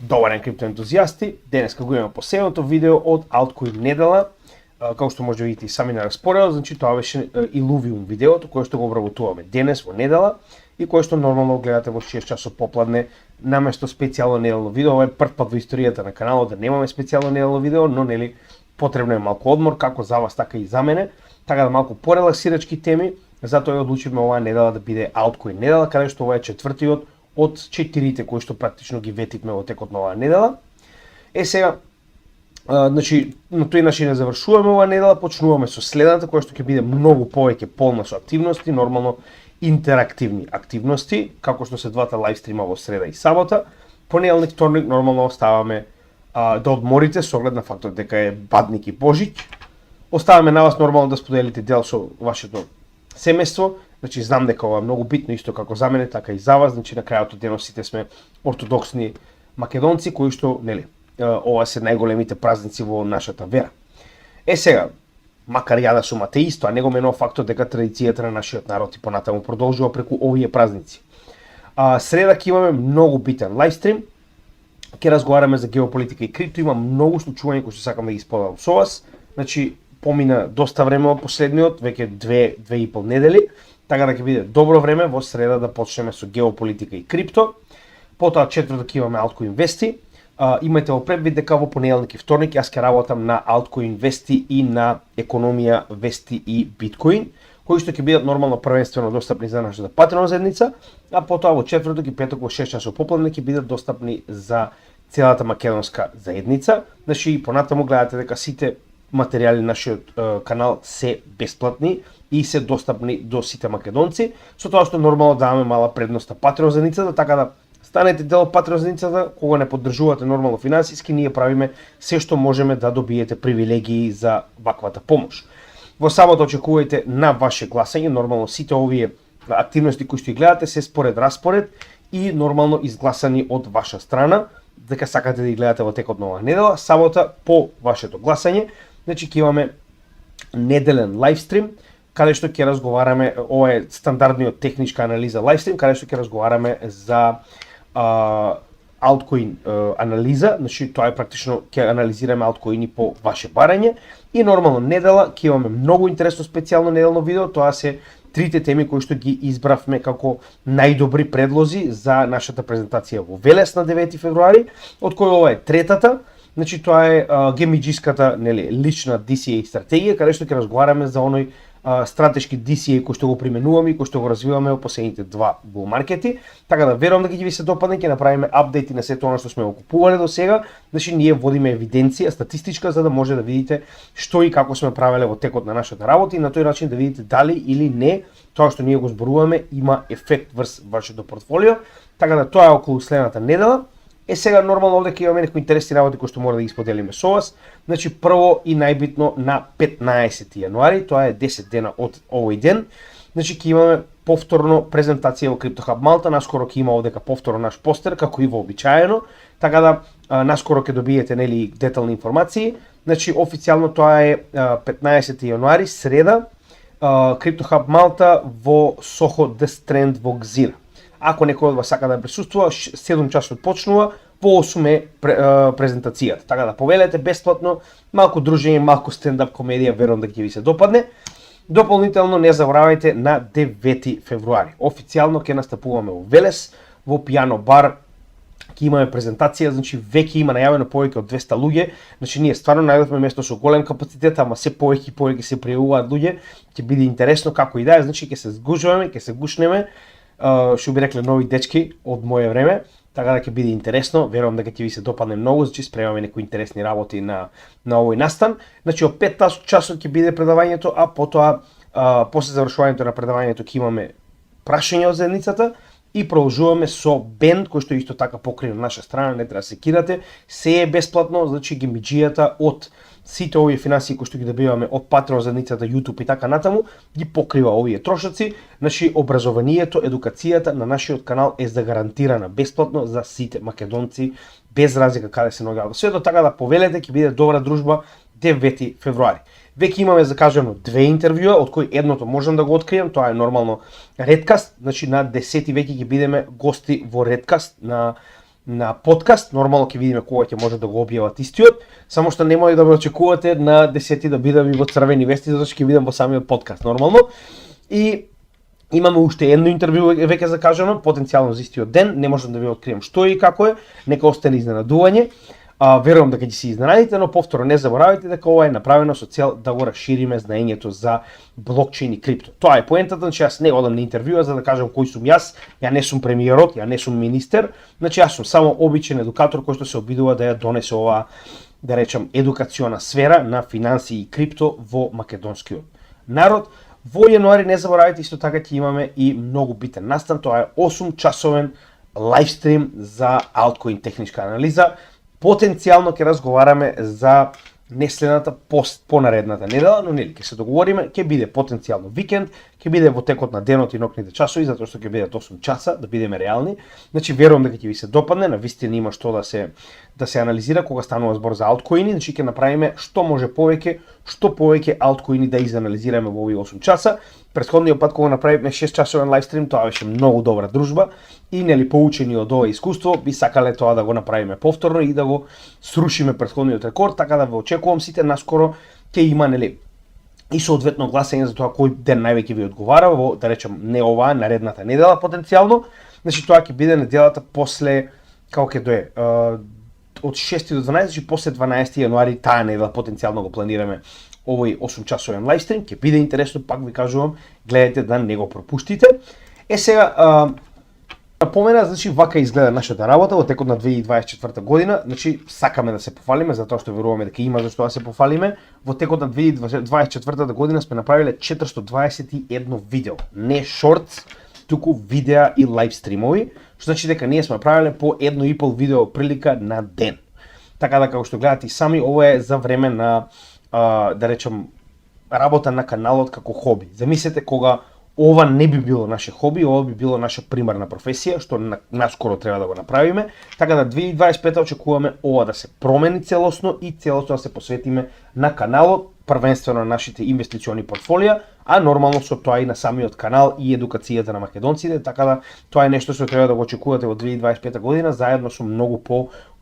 Добар ден, криптоентузијасти. Денеска го имаме последното видео од Altcoin недела. Како што може да видите и сами на распоредот, значи тоа беше Illuvium видеото кое што го обработуваме денес во недела и кое што нормално гледате во 6 часот попладне наместо специјално неделно видео. Ова е прв пат во историјата на каналот да немаме специјално неделно видео, но нели потребно е малку одмор како за вас така и за мене, така да малку порелаксирачки теми. Затоа одлучивме оваа недела да биде Altcoin недела, каде што ова е четвртиот од 4 кои што практично ги ветивме во текот на оваа недела. Сега, значи, на тој начин не завршуваме оваа недела, почнуваме со следната, која што ќе биде многу повеќе полна со активности, нормално интерактивни активности, како што се двата лајвстрима во среда и сабота. Понеделник, вторник нормално оставаме да одморите со оглед на фактот дека е Бадник и Божич. Оставаме на вас нормално да споделите дел со вашето семејство. Значи, знам дека ова е многу битно, исто како за мене, така и за вас. Значи, на крајот од денот сите сме ортодоксни македонци, кои што, нели, ова се најголемите празници во нашата вера. Сега, макар ја да сум атеист, а не го менува фактот дека традицијата на нашиот народ и понатаму продолжува преку овие празници. Среда ќе имаме многу битен лајвстрим, ќе разговараме за геополитика и крипто, има многу случувања кои што сакам да ги споделам со вас. Значи, помина доста време од последниот, веќе две и пол недели, така да ќе биде добро време во среда да почнеме со геополитика и крипто. Потоа четврток имаме Altcoin вести. Имајте во предвид дека во понеделник и вторник јас ќе работам на Altcoin вести и на економија вести и биткоин, кои што ќе бидат нормално првенствено достапни за нашата Patreon заедница, а потоа во четврток и петок во 6 часот попладне ќе бидат достапни за целата македонска заедница. Значи, понатаму гледате дека сите материјали на нашиот канал се бесплатни и се достапни до сите македонци, со тоа што нормално даваме мала предност на Patreon заедницата, така да станете дел од Patreon заедницата, кога не поддржувате нормално финансиски, ние правиме се што можеме да добиете привилегии за ваквата помош. Во сабота очекувајте на ваше гласање, нормално сите овие активности кои што ги гледате се според распоред и нормално изгласани од ваша страна, дека сакате да ги гледате во текот на оваа недела. Сабота по вашето гласање, значи ќе имаме неделен лајвстрим, каде што ќе разговараме, ова е стандардниот техничка анализа лајвстрим, каде што ќе разговараме за Altcoin анализа, значи тоа е практично ќе анализираме Altcoin по ваше барање и нормално недела ќе имаме многу интересно специјално неделно видео, тоа се трите теми кои што ги избравме како најдобри предлози за нашата презентација во Велес на 9 февруари, од кој ова е третата. Значи тоа е гемиџиската, нели, лична DCA стратегија, каде што ќе разговараме за оној стратешки DCA кој што го применуваме и кој што го развиваме во последните два bull маркети. Така да верувам дека ќе ви се допадне, ќе направиме апдејти на сето она што сме го купувале до сега. Значи ние водиме евиденција статистичка за да може да видите што и како сме правеле во текот на нашата работа и на тој начин да видите дали или не тоа што ние го зборуваме има ефект врз вашето портфолио. Така да тоа е околу следната недела. Сега нормално овде ќе имаме некои интересни работи кои што мора да ги споделиме со вас. Значи прво и најбитно на 15 јануари, тоа е 10 дена од овој ден. Значи ќе имаме повторно презентација во CryptoHub Малта, наскоро ќе има овдека повторно наш постер како и вообичаено, така да наскоро ќе добиете нели детални информации. Значи официјално тоа е 15 јануари, среда, CryptoHub Малта во Soho The Strand во Гзира. Ако некој од вас сака да присуствува, 7 часот почнува, во 8 е презентацијата. Така да повелете бесплатно, малку дружење, малку стендап комедија, верувам дека ќе ви се допадне. Дополнително не забравајте на 9 февруари. Официјално ќе настапуваме во Велес, во Пијано бар, ќе имаме презентација, значи веќе има најавено повеќе од 200 луѓе. Значи ние стварно најдовме место со голем капацитет, ама се повеќе и повеќе се пријавуваат луѓе. Ќе биде интересно како и да е, значи ќе се згужваме, ќе се гушнеме. Што би рекле нови дечки од моје време, така да ќе биде интересно, верувам дека ќе ви се допадне многу, значи спремаме некои интересни работи на овој настан. Значи од 5 часот ќе биде предавањето, а потоа после завршувањето на предавањето ќе имаме прашање од заедницата и продолжуваме со бенд кој што исто така покрива наша страна, не треба да се кидате, се е бесплатно, значи гемиџијата од сите овие финансии кои што ги добиваме од Patreon заедницата, YouTube и така натаму, ги покрива овие трошоци. Значи образованието, едукацијата на нашиот канал е загарантирана бесплатно за сите македонци, без разлика каде се наоѓаат во светот, така да повелете, ќе биде добра дружба 9 февруари. Веќе имаме закажано 2 интервјуа, од кои едното можам да го откријам, тоа е нормално Redcast, значи на 10 веќе ќе бидеме гости во Redcast на на подкаст, нормално ќе видиме кога ќе може да го објават истиот, само што немој да ме очекувате на 10 да бидам и во црвени вести, затоа што ќе бидам во самиот подкаст нормално. И имаме уште едно интервју веќе закажано, потенцијално за истиот ден, не можам да ви открием што и како е, нека остане изненадување. Верувам дека ќе се изненадите, но повторно не заборавајте дека ова е направено со цел да го расшириме знаењето за блокчейн и крипто. Тоа е поентата, значи јас не одам на интервјуа за да кажам кој сум јас не сум премиерот, ја не сум министер, значи јас сум само обичен едукатор кој што се обидува да ја донесе оваа, да речам, едукациона сфера на финанси и крипто во македонскиот народ. Во јануари не заборавајте исто така ќе имаме и многу битен настан, тоа е 8-часовен лайвстрим за алткоин техничка анализа. Потенцијално ќе разговараме за не следната, понаредната недела, но нели ќе се договориме, ќе биде потенцијално викенд, ќе биде во текот на денот и ноќните часови, затоа што ќе бидат 8 часа, да бидеме реални. Значи верувам дека ќе ви се допадне, навистина има што да се анализира кога станува збор за алткоини, значи ќе направиме што повеќе алткоини да изанализираме во овие 8 часа. Претходниот пат кога направивме 6 часовен лайвстрим, тоа беше многу добра дружба и нели поучени од ова искуство, би сакале тоа да го направиме повторно и да го срушиме претходниот рекорд, така да ве очекувам сите наскоро ќе има нели и соодветно гласање за тоа кој ден највеќе ви одговара во, да речем, не оваа наредната недела потенцијално. Значи тоа ќе биде неделата после, како ќе дое, од 6 до 12, значи после 12 јануари таа недела потенцијално го планираме овој 8-часовен лайвстрим, ќе биде интересно, пак ви кажувам, гледайте да не го пропуштите. Сега, напомена, значи, вака изгледа нашата работа во текот на 2024 година, значи, сакаме да се пофалиме, затоа што веруваме дека има зашто да се пофалиме. Во текот на 2024 година сме направиле 421 видео, не шортс, туку видеа и лайвстримови, што значи дека ние сме правиле по 1,5 видео прилика на ден. Така да, како што гледате и сами, ова е за време на да речем, работа на каналот како хоби. Замислете кога ова не би било наше хоби, ова би било наша примарна професија, што наскоро треба да го направиме. Така да 2025 очекуваме ова да се промени целосно и целосно да се посветиме на каналот, првенствено на нашите инвестициони портфолија, а нормално со тоа и на самиот канал и едукацијата на македонците, така да тоа е нешто што треба да го очекувате во 2025 година, заедно со многу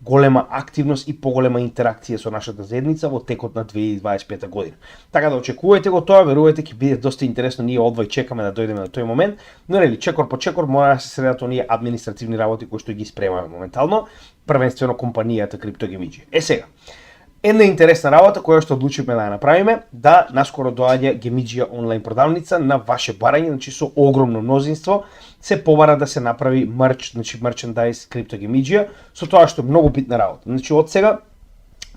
голема активност и поголема интеракција со нашата заедница во текот на 2025 година. Така да очекувајте го тоа, верувајте ќе биде доста интересно, ние одвај чекаме да дојдеме до тој момент, но нели чекор по чекор мора да се средат оние административни работи кои што ги спремаме моментално, првенствено компанијата CryptoGamidžи. Сега, една интересна работа која што одлучивме да ја направиме, да наскоро доаѓа Гемиџија онлайн продавница на ваше барање, значи со огромно мнозинство, се побара да се направи мерч, значи мерчендайз CryptoGamidžија, со тоа што е многу битна работа. Значи од сега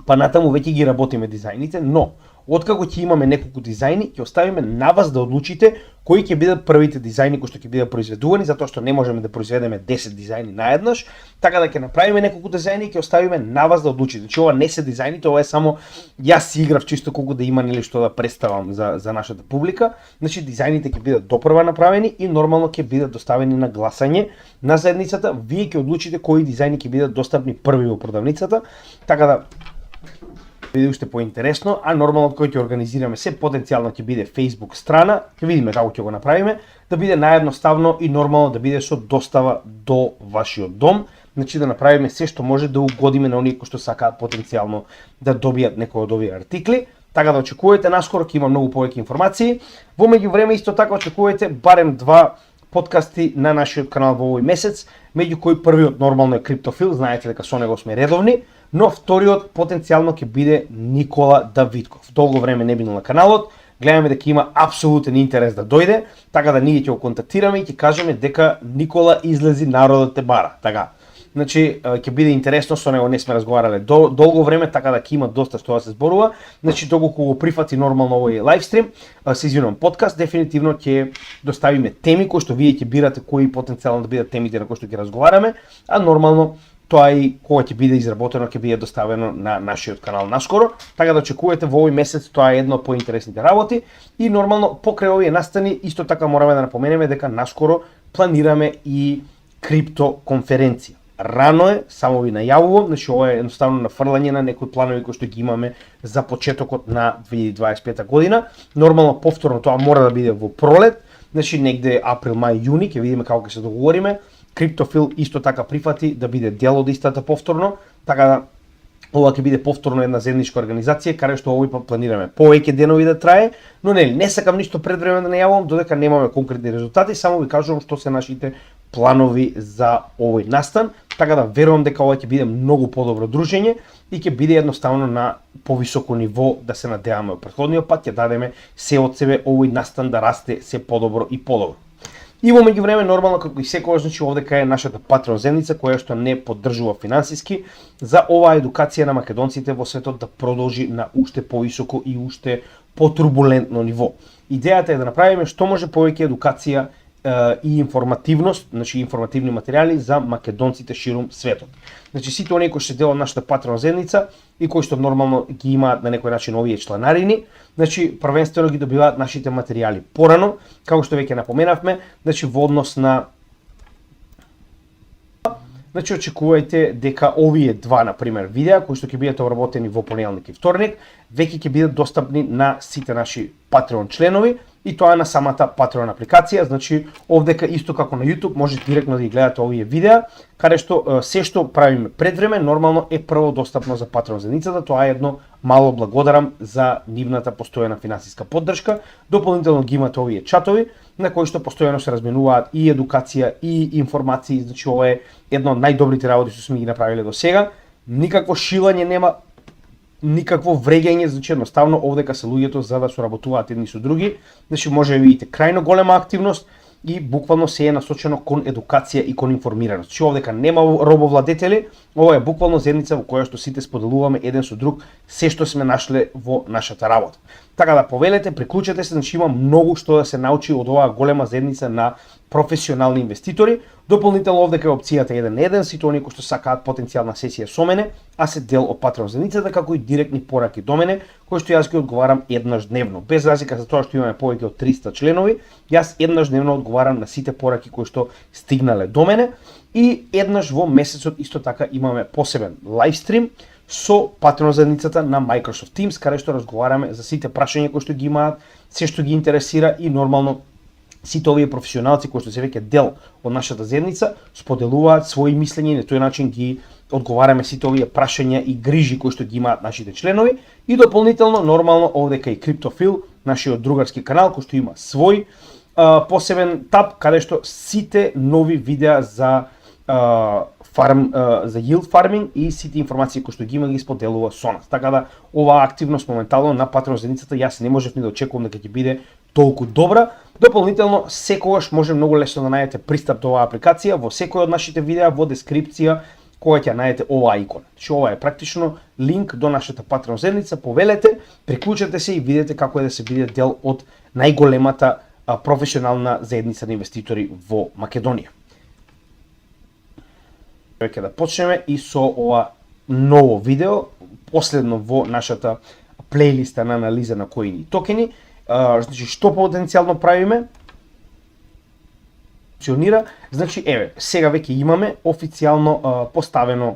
па натаму веќе ги работиме дизајните, но откако ќе имаме неколку дизајни, ќе оставиме на вас да одлучите кои ќе бидат првите дизајни кои што ќе бидат произведувани, затоа што не можеме да произведеме 10 дизајни наеднаш, така да ќе направиме неколку дизајни и ќе оставиме на вас да одлучите. Значи ова не се дизајните, ова е само јас си играв чисто колку да има нели што да представам за нашата публика. Значи дизајните ќе бидат допрва направени и нормално ќе бидат доставени на гласање на заедницата. Вие ќе одлучите кои дизајни ќе бидат достапни први во продавницата, така да биде уште поинтересно, а нормално кој ќе организираме се потенцијално ќе биде Facebook страна, ќе видиме како ќе го направиме, да биде наедноставно и нормално да биде со достава до вашиот дом, значи да направиме се што може да угодиме на оние кои што сакаат потенцијално да добијат некој од овие артикли. Така да очекувате, наскоро ќе има многу повеќе информации. Во меѓувреме исто така очекувате барем 2 подкасти на нашиот канал во овој месец, меѓу кои првиот нормално е Криптофил, знаете дека со него сме редовни, но вториот потенцијално ќе биде Никола Давидков. Долго време не бил на каналот, гледаме дека има апсолутен интерес да дојде, така да ние ќе го контактираме и ќе кажеме дека Никола излези, народот те бара. Така. Значи ќе биде интересно, со него не сме разговарале долго време, така да ќе има доста што да се зборува. Значи доколку го прифати нормално овој лайвстрим, се извинувам, подкаст, дефинитивно ќе доставиме теми кои што вие ќе бирате кои потенцијално да бидат темите на кои што ќе разговараме, а нормално тоа и кога ќе биде изработено ќе биде доставено на нашиот канал наскоро, така да очекувате во овој месец, тоа е едно од поинтересните работи и нормално покрај овие настани исто така мораме да напоменеме дека наскоро планираме и крипто конференција. Рано е, само ви најавувам, значи ова е едноставно нафрлање на некои планови кои што ги имаме за почетокот на 2025 година. Нормално повторно тоа мора да биде во пролет, значи негде април, мај, јуни, ќе видиме како ќе се договориме. Криптофил исто така прифати да биде дел од истата повторно, така да ова ќе биде повторно една заедничка организација, каде што овој пат планираме повеќе денови да трае, но не сакам ништо предвреме да најавувам додека немаме конкретни резултати, само ви кажувам што се нашите планови за овој настан, така да верувам дека ова ќе биде многу подобро дружење и ќе биде едноставно на повисоко ниво да се надеваме. Од претходниот пат ќе дадеме се од себе овој настан да расте се подобро и подобро. И во меѓувреме нормално како и секогаш, значи овдека е нашата Patreon заедница која што не поддржува финансиски за оваа едукација на македонците во светот да продолжи на уште повисоко и уште потурбулентно ниво. Идејата е да направиме што може повеќе едукација и информативност, значи информативни материјали за македонците ширум светот. Значи сите оние кои што се дел од нашата Patreon заедница и кои што нормално ги имаат на некој начин овие чланарини, значи првенствено ги добиваат нашите материјали порано, како што веќе напоменавме, значи во однос на значи очекувајте дека овие два на пример видеа кои што ќе бидат обработени во понеделник и вторник, веќе ќе бидат достапни на сите наши Patreon членови и тоа на самата Patreon апликација, значи овдека исто како на YouTube може директно да ги гледате овие видеа, каде што се што правиме предвреме нормално е прво достапно за Patreon заедницата, тоа е едно мало благодарам за нивната постојана финансиска поддршка. Дополнително ги имате овие чатови на кои што постојано се разменуваат и едукација и информации, значи ова е едно од најдобрите работи што сме ги направиле до сега. Никакво шилање нема, никакво вреѓање, значи едноставно овдека се луѓето за да соработуваат едни со други, значи може да видите крајно голема активност и буквално се е насочено кон едукација и кон информираност. Значи овдека нема робовладетели, ова е буквално заедница во која што сите споделуваме еден со друг се што сме нашле во нашата работа. Така да повелете, приклучете се, значи има многу што да се научи од оваа голема заедница на професионални инвеститори. Дополнително овдека е опцијата 1 на 1, сите оние кои што сакаат потенцијална сесија со мене, а се дел од Patreon заедницата, како и директни пораки до мене, кои што јас ги одговарам еднаш дневно. Без разлика за тоа што имаме повеќе од 300 членови, јас еднаш дневно одговарам на сите пораки кои што стигнале до мене и еднаш во месецот исто така имаме посебен лайвстрим со Patreon заедницата на Microsoft Teams, каде што разговараме за сите прашања кои што ги имаат, се што ги интересира и нормално сите овие професионалци кои што се веќе дел од нашата заедница споделуваат своји мислења и на тој начин ги одговараме сите овие прашања и грижи кои што ги имаат нашите членови и дополнително нормално овдека и Криптофил, нашиот другарски канал кој што има свој посебен таб каде што сите нови видеа за за yield farming и сите информации кои што ги има ги споделува со нас. Така да оваа активност моментално на Patreon заедницата јас не можев ни да очекувам дека ќе биде толку добра. Дополнително секогаш може многу лесно да најдете пристап до оваа апликација во секој од нашите видеа во дескрипција која ќе најдете оваа икона. Значи ова е практично линк до нашата Patreon заедница, повелете, приклучете се и видете како е да се биде дел од најголемата професионална заедница на инвеститори во Македонија. Веќе да почнеме и со ова ново видео, последно во нашата плейлиста на анализа на коини и токени. Значи што потенцијално правиме? Значи еве, сега веќе имаме официјално поставено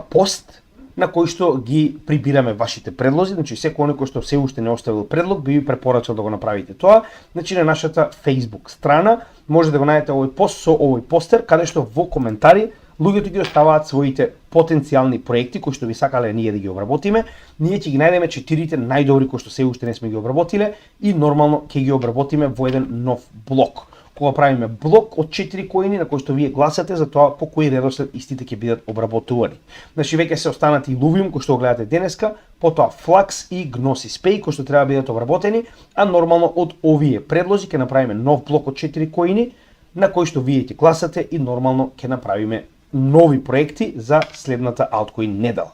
пост на кој што ги прибираме вашите предлози, значи секој оној кој што се уште не оставил предлог, би ви препорачал да го направите тоа. Значи на нашата Facebook страна може да го најдете овој пост со овој постер, каде што во коментари луѓето ги оставаат своите потенцијални проекти кои што би сакале ние да ги обработиме. Ние ќе ги најдеме 4 најдобри кои што се уште не сме ги обработиле и нормално ќе ги обработиме во еден нов блок. Кога правиме блок од 4 коини на кои што вие гласате за тоа по кој редослед истите ќе бидат обработувани. Значи веќе се останати Illuvium кои што го гледате денеска, потоа Flux и Gnosis Pay кои што треба да бидат обработени, а нормално од овие предлози ќе направиме нов блок од 4 коини на кои што вие ќе гласате и нормално ќе направиме нови проекти за следната altcoin недела.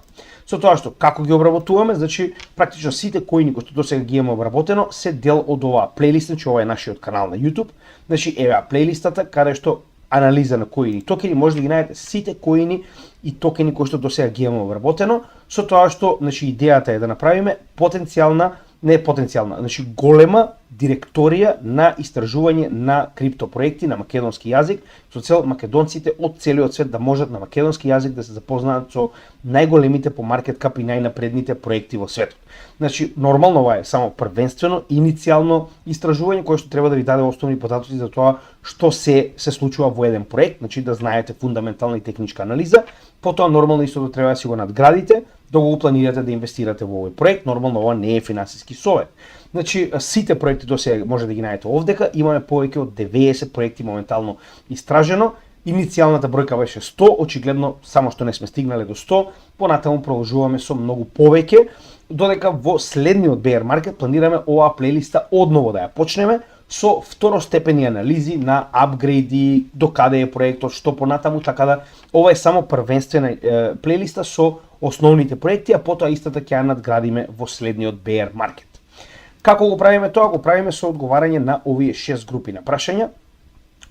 Со тоа што како ги обработуваме, значи практично сите коини кои што досега ги имаме обработено се дел од оваа плейлиста, значи ова е нашиот канал на YouTube. Значи еве плейлистата каде што анализа на коини и токени може да ги најдете сите коини и токени кои што досега ги имаме обработено, со тоа што значи идејата е да направиме потенцијална не потенцијална, значи голема директорија на истражување на криптопроекти на македонски јазик, со цел македонците од целиот свет да можат на македонски јазик да се запознаат со најголемите по маркет кап и најнапредните проекти во светот. Значи, нормално ова е само првенствено, иницијално истражување кое што треба да ви даде основни податоци за тоа што се случува во еден проект, значи да знаете фундаментална и техничка анализа, потоа нормално истото треба да си го надградите, да го планирате да инвестирате во овој проект, нормално ова не е финансиски совет. Значи, сите проекти до сега може да ги најдете овдека, имаме повеќе од 90 проекти моментално истражено, иницијалната бројка беше 100, очигледно само што не сме стигнале до 100, понатаму продолжуваме со многу повеќе, додека во следниот bear market планираме оваа плейлиста одново да ја почнеме со второстепени анализи на апгрейди, до каде е проектот, што понатаму, така да ова е само првенствена плейлиста со основните проекти, а потоа истата ќе ја надградиме во следниот bear market. Како го правиме тоа? Го правиме со одговарање на овие 6 групи на прашања,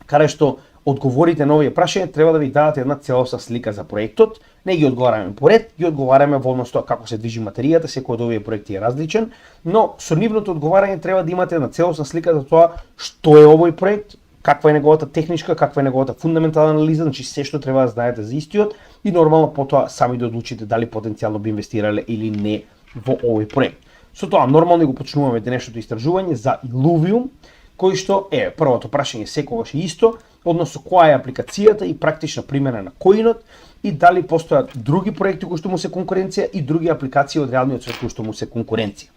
каде што одговорите на овие прашања треба да ви дадат една целосна слика за проектот, не ги одговараме по ред, ги одговараме во однос тоа како се движи материјата, секој од овие проекти е различен, но со нивното одговарање треба да имате една целосна слика за тоа што е овој проект, каква е неговата техничка, каква е неговата фундаментална анализа, значи се што треба да знаете за истиот и нормално потоа сами да одлучите дали потенцијално би инвестирале или не во овој проект. Со тоа нормално го почнуваме денешното истражување за Illuvium, кој што е првото прашање секогаш е исто, односно која е апликацијата и практична примена на коинот и дали постојат други проекти кои што му се конкуренција и други апликации од реалниот свет кои што му се конкуренција.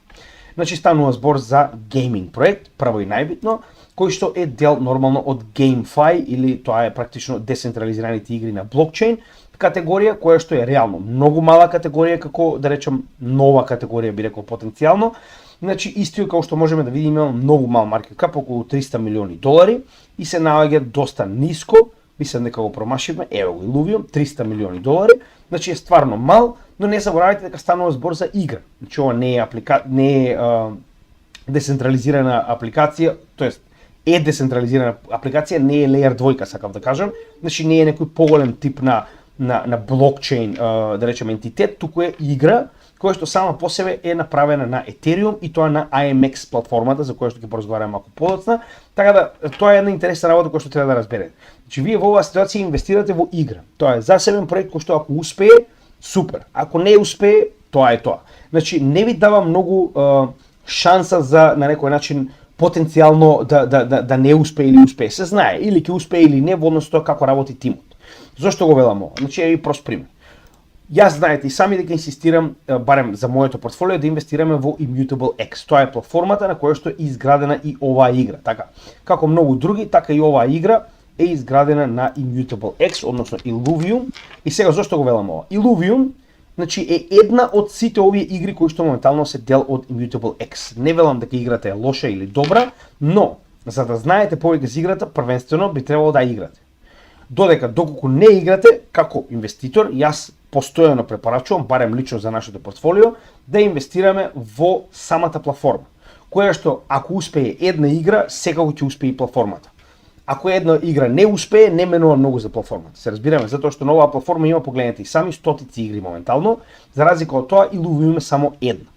Значи станува збор за гейминг проект, прво и најбитно, кој што е дел нормално од GameFi или тоа е практично децентрализираните игри на блокчейн, категорија која што е реално многу мала категорија, како да речем нова категорија би рекол потенцијално. Значи истиот како што можеме да видиме има многу мал маркет кап, околу 300 милиони долари и се наоѓа доста ниско, мислам дека го промашивме, ево го Illuvium, 300 милиони долари, значи е стварно мал, но не заборавајте дека станува збор за игра. Значи ова не е децентрализирана апликација, тоест е децентрализирана апликација, не е Layer 2, сакав да кажам, значи не е некој поголем тип на блокчейн, да речеме ентитет, туку е игра која што сама по себе е направена на Ethereum и тоа на IMX платформата за која што ќе поразговараме малку подоцна, така да тоа е една интересна работа која што треба да разберете. Значи вие во оваа ситуација инвестирате во игра. Тоа е засебен проект кој што ако успее, супер. Ако не успее, тоа е тоа. Значи не ви дава многу шанса за на некој начин потенцијално да не успее или успее. Се знае или ќе успее или не во однос тоа како работи тимот. Зошто го велам ова? Значи е прост пример. Јас знаете и сами дека инсистирам, барем за моето портфолио, да инвестираме во Immutable X. Тоа е платформата на која што е изградена и оваа игра. Така, како многу други, така и оваа игра е изградена на Immutable X, односно Illuvium. И сега зошто го велам ова? Illuvium, значи е една од сите овие игри кои што моментално се дел од Immutable X. Не велам дека играта е лоша или добра, но за да знаете повеќе за играта, првенствено би требало да играте. Додека доколку не играте, како инвеститор, јас постојано препорачувам, барем лично за нашето портфолио, да инвестираме во самата платформа, која што ако успее една игра, секако ќе успее и платформата. Ако една игра не успее, не менува многу за платформата. Се разбираме, затоа што на оваа платформа има, погледнете и сами, стотици игри моментално, за разлика од тоа Illuvium е само една.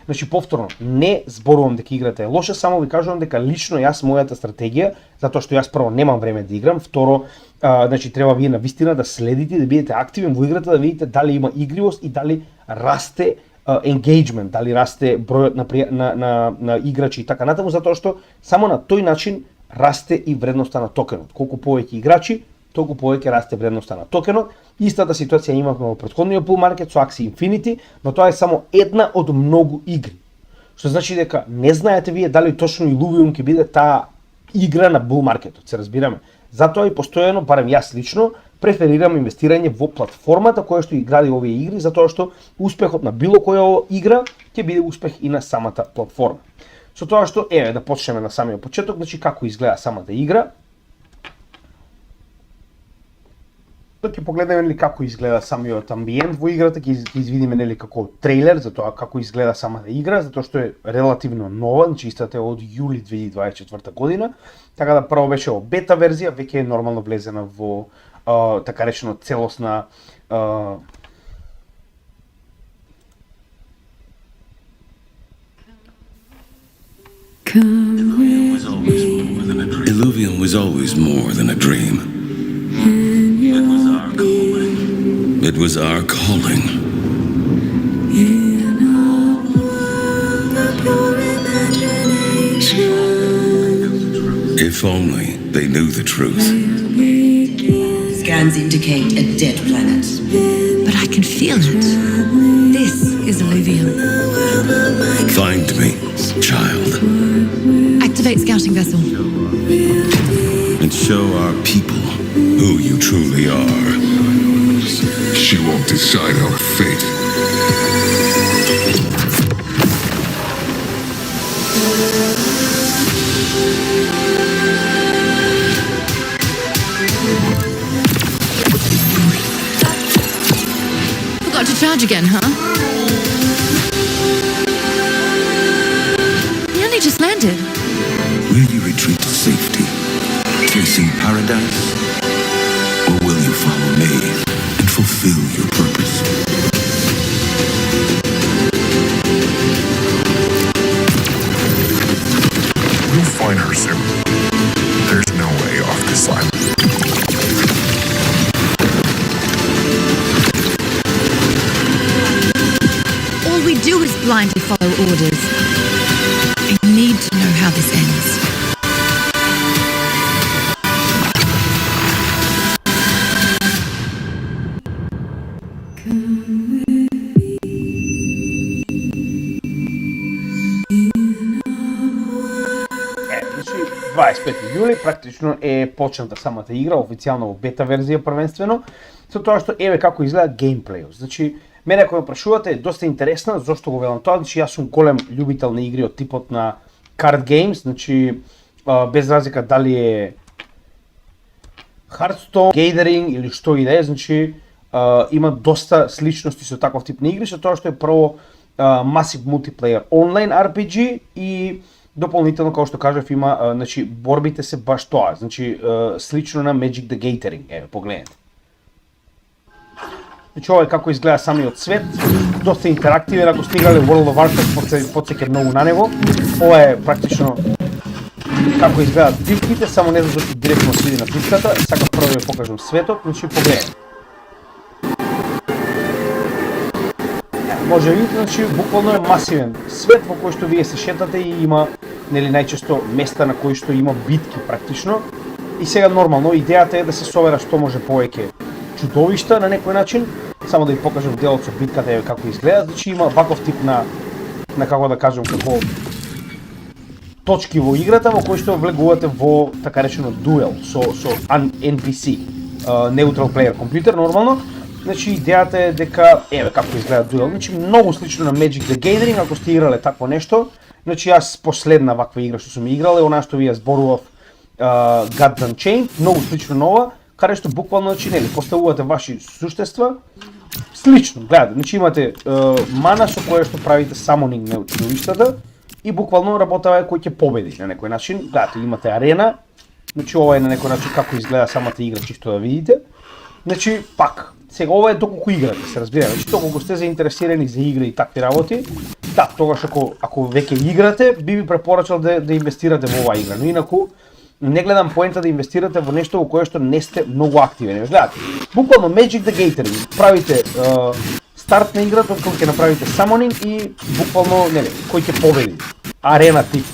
Значи повторно, не зборувам дека играта е лоша, само ви кажувам дека лично јас мојата стратегија, затоа што јас прво немам време да играм, второ, значи треба вие навистина да следите, да бидете активен во играта, да видите дали има игривост и дали расте engagement, дали расте бројот на играчи и така натаму, затоа што само на тој начин расте и вредноста на токенот. Колку повеќе играчи, толку повеќе расте вредноста на токенот. Истата ситуација имавме во претходниот bull market со Axie Infinity, но тоа е само една од многу игри. Што значи дека не знаете вие дали точно Illuvium ќе биде таа игра на bull marketот, се разбираме. Затоа и постојано, барем јас лично, преферирам инвестирање во платформата која што игради овие игри, затоа што успехот на било која игра ќе биде успех и на самата платформа. Со тоа што да почнеме на самиот почеток, значи како изгледа самата игра. Ќе погледнеме нели како изгледа самиот амбиент во играта, ќе извидиме нели како трейлер за тоа како изгледа самата игра, затоа што е релативно нова, значи истата е од јули 2024 година. Така да прво беше во бета верзија, веќе е нормално влезена во така речено целосна was always more than a dream. It was our calling. It was our calling. In a world of pure imagination, If only they knew the truth. Scans indicate a dead planet. But I can feel it. This is alluvium. Find me, child, Activate scouting vessel. and show our people who you truly are. She won't decide our fate. Forgot to charge again, huh? He only just landed. Will you retreat to safety, chasing paradise? Or will you follow me and fulfill your purpose? We'll find her soon. There's no way off this island. All we do is blindly follow orders. I need to know how this ends. Значи, 25 јули практично е почната самата игра, официјално во бета верзија првенствено, со тоа што еве како изгледа геймплејот. Значи, мене ако ме прашувате, е доста интересно, зошто го велам тоа, значи јас сум голем љубител на игри од типот на card games, значи без разлика дали е Hearthstone, Gathering или што и да е, значи има доста сличности со таков тип на игри, со тоа што е прво Massive Multiplayer онлайн RPG и дополнително, како што кажав, има, значи, борбите се баш тоа, значи, слично на Magic the Gathering, еве, погледнете. Значи, ова е како изгледа самиот свет, доста интерактивен, ако сте играли World of Warcraft, потсеќа многу на него. Ова е практично како изгледат битките, само не зашто директно следи на битката, сакав прво да ја покажам светот, значи, погледнете. Може видите, значи, буквално е масивен свет во кој што вие се шетате и има, нели, најчесто места на кои што има битки практично. И сега нормално идејата е да се собера што може повеќе чудовишта на некој начин. Само да ви покажам делот со битката еве како изгледа. Значи има ваков тип на како да кажам, како точки во играта во кои што влегувате во така речено дуел со NPC, Neutral Player Computer нормално. Значи идејата е дека еве како изгледа дуел, значи многу слично на Magic the Gathering, ако сте играле такво нешто. Значи јас последна ваква игра што сум играл е она што ви ја зборував Gods Unchained, многу слично на ова, каде што буквално значи нели поставувате ваши суштества слично, гледате, значи имате мана со која што правите самонинг на чудовиштата и буквално работава кој ќе победи на некој начин. Гледате, имате арена, значи ова е на некој начин како изгледа самата игра, чисто да видите. Значи пак сега ова е доколку играте, се разбира, значи доколку сте заинтересирани за игри и такви работи, да, тогаш ако веќе играте, би ви препорачал да инвестирате во оваа игра, но инаку не гледам поента да инвестирате во нешто во кое што не сте многу активни. Гледате, буквално Magic the Gathering, правите старт на играта, кога ќе направите самонинг и буквално, нели, кој ќе победи, арена тип.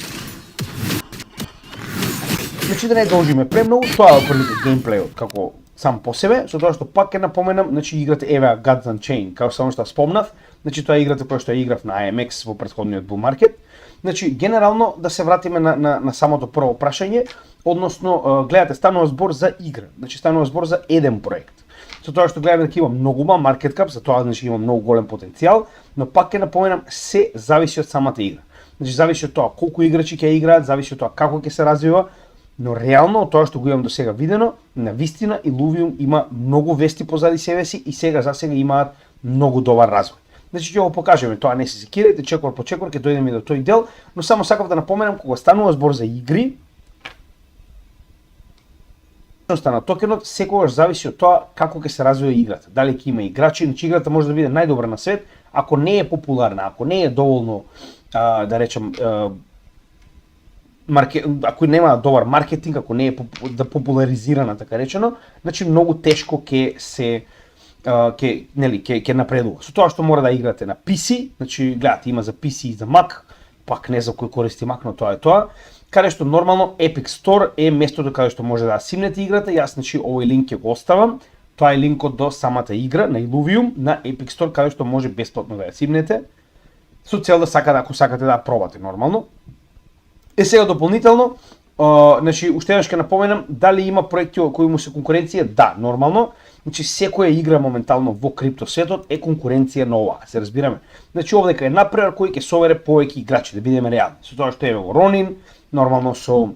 Значи да не должиме премногу, тоа е прилика геймплејот како сам по себе, со тоа што пак ќе напоменам, значи играта еве Gods Unchained, како само што спомнав, значи тоа е играта која што ја играв на IMX во претходниот bull market. Значи генерално да се вратиме на самото прво прашање, односно гледате станува збор за игра, значи станува збор за еден проект. Со тоа што гледаме дека има многу мал market cap, за тоа значи има многу голем потенцијал, но пак ќе напоменам се зависи од самата игра. Значи зависи од тоа колку играчи ќе играат, зависи од тоа како ќе се развива. Но реално, од тоа што го имам до сега видено, на вистина Illuvium има многу вести позади себе си и сега за сега имаат многу добар развој. Значи ќе го покажеме, тоа не се секирајте, чекор по чекор ќе дојдеме до тој дел, но само сакав да напоменам кога станува збор за игри, на токенот секогаш зависи од тоа како ќе се развива играта. Дали ќе има играчи, значи играта може да биде најдобра на свет, ако не е популарна, ако не е доволно да речам ако нема добар маркетинг, ако не е популаризирана така речено, значи многу тешко ќе напредува. Со тоа што мора да играте на PC, значи гледате има за PC и за Mac, пак не за кој користи Mac, но тоа е тоа, каде што нормално Epic Store е местото каде што може да симнете играта. Јас значи овој линк ќе го оставам. Тоа е линкот до самата игра на Illuvium на Epic Store каде што може бесплатно да ја симнете, со цел да ако сакате да ја пробате нормално. Сега дополнително, значи уште еднаш ќе напоменам, дали има проекти кои му се конкуренција? Да, нормално. Значи секоја игра моментално во криптосветот е конкуренција на оваа, се разбираме. Значи овдека е например кој ќе собере повеќе играчи, да бидеме реални. Со тоа што е во Ronin, нормално со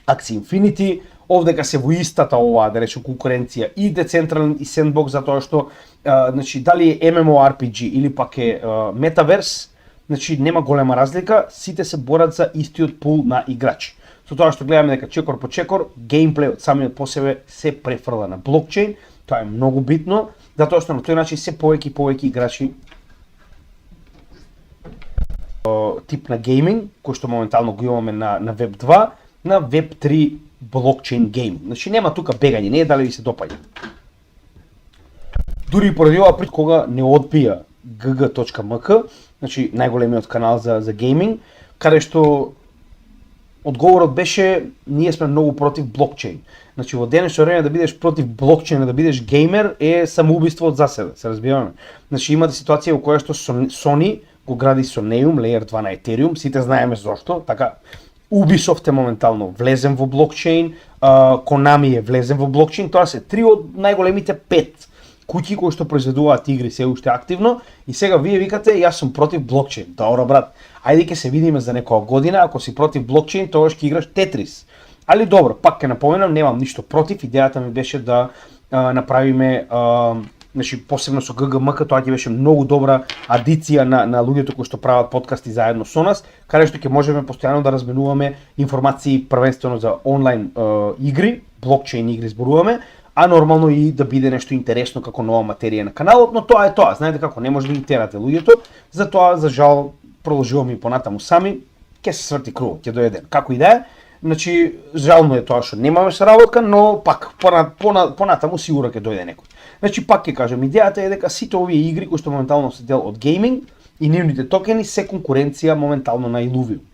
Axie Infinity, овдека се во истата оваа, да речем, конкуренција и Decentraland и Sandbox, затоа што значи дали е MMORPG или пак е Metaverse, значи нема голема разлика, сите се борат за истиот пул на играчи. Со тоа што гледаме дека чекор по чекор, геймплејот самиот по себе се префрла на блокчейн, тоа е многу битно, затоа што на тој начин се повеќе играчи тип на гейминг, кој што моментално го имаме на Web 2, на Web 3 блокчейн гейм. Значи нема тука бегање, не е дали ви се допаѓа. Дури и поради ова пред кога не одбија gg.mk, значи најголемиот канал за гейминг, каде што одговорот беше ние сме многу против блокчейн. Значи во денешно време да бидеш против блокчейн, да бидеш геймер е самоубиство од за себе, се разбираме. Значи имате ситуација во која што Sony го гради Soneum Layer 2 на Ethereum, сите знаеме зошто, така Ubisoft е моментално влезен во блокчейн, Konami е влезен во блокчейн, тоа се три од најголемите 5 куќи кои што произведуваат игри се уште активно и сега вие викате јас сум против блокчейн. Добро брат, ајде ќе се видиме за некоја година, ако си против блокчейн, тогаш ќе играш Тетрис. Али добро, пак ќе напоменам, немам ништо против, идејата ми беше да направиме значи посебно со GGMK, тоа ќе беше многу добра адиција на луѓето кои што прават подкасти заедно со нас, каде што ќе можеме постојано да разменуваме информации првенствено за онлайн игри, блокчейн игри зборуваме, а нормално и да биде нешто интересно како нова материја на каналот, но тоа е тоа, знаете како, не може да ги терате луѓето, затоа за жал продолжуваме и понатаму сами, ќе се сврти кругот, ќе дојде ден. Како и да е, значи жално е тоа што немаме соработка, но пак понатаму сигурно ќе дојде некој. Значи пак ќе кажам, идејата е дека сите овие игри кои што моментално се дел од гейминг и нивните токени се конкуренција моментално на Illuvium.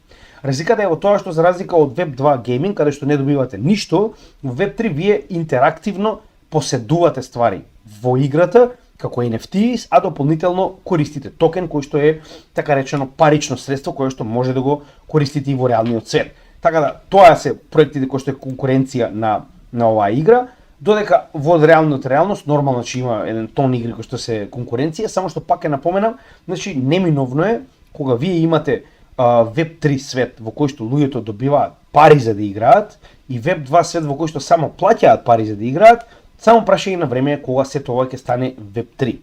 Разликата е во тоа што за разлика од Web 2 гейминг, каде што не добивате ништо, во Web 3 вие интерактивно поседувате ствари во играта како NFTs, а дополнително користите токен кој што е така речено парично средство кое што може да го користите и во реалниот свет. Така да тоа се проектите кои што е конкуренција на оваа игра, додека во реалност нормално че има еден тон игри кои што се конкуренција, само што пак ќе напоменам, значи неминовно е кога вие имате Web 3 свет во кој што луѓето добиваат пари за да играат и Web 2 свет во кој што само плаќаат пари за да играат, само прашање на време кога се тоа ќе стане Web 3.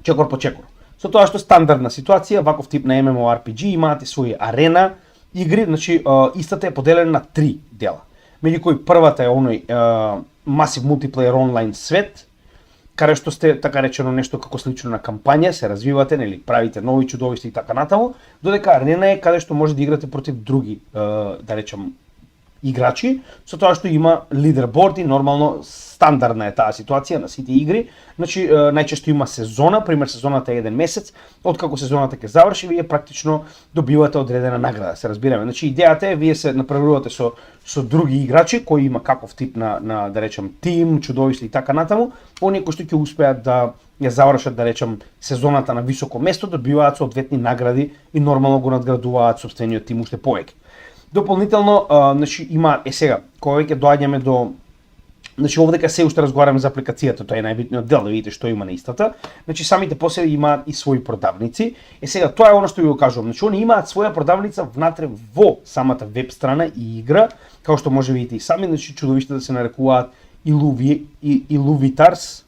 Чекор по чекор. Со тоа што стандардна ситуација, ваков тип на MMORPG имаате своји арена игри, значи истата е поделена на 3 дела. Меѓу кои првата е оној Massive Multiplayer онлайн свет, каде што сте така речено нешто како слично на кампања, се развивате, нели, правите нови чудовишта и така натаму, додека арена е каде што може да играте против други, да речем, играчи, со тоа што има лидерборд и нормално стандардна е таа ситуација на сите игри. Значи најчесто има сезона, пример сезоната е еден месец, откако сезоната ќе заврши, вие практично добивате одредена награда, се разбираме. Значи идејата е вие се направувате со други играчи кои има каков тип на да речем тим, чудовишта и така натаму, оние кои што ќе успеат да ја завршат да речем сезоната на високо место, добиваат соодветни награди и нормално го надградуваат сопствениот тим уште повеќе. Дополнително, значи има сега, кога ќе доаѓаме до значи овдека се уште разговараме за апликацијата, тоа е најбитниот дел, да видите што има на истата. Значи самите посеби имаат и своји продавници. Сега тоа е она што ви го кажувам. Значи они имаат своја продавница внатре во самата веб страна и игра, како што може видите и сами, значи чудовиштата се нарекуваат Illuvitars,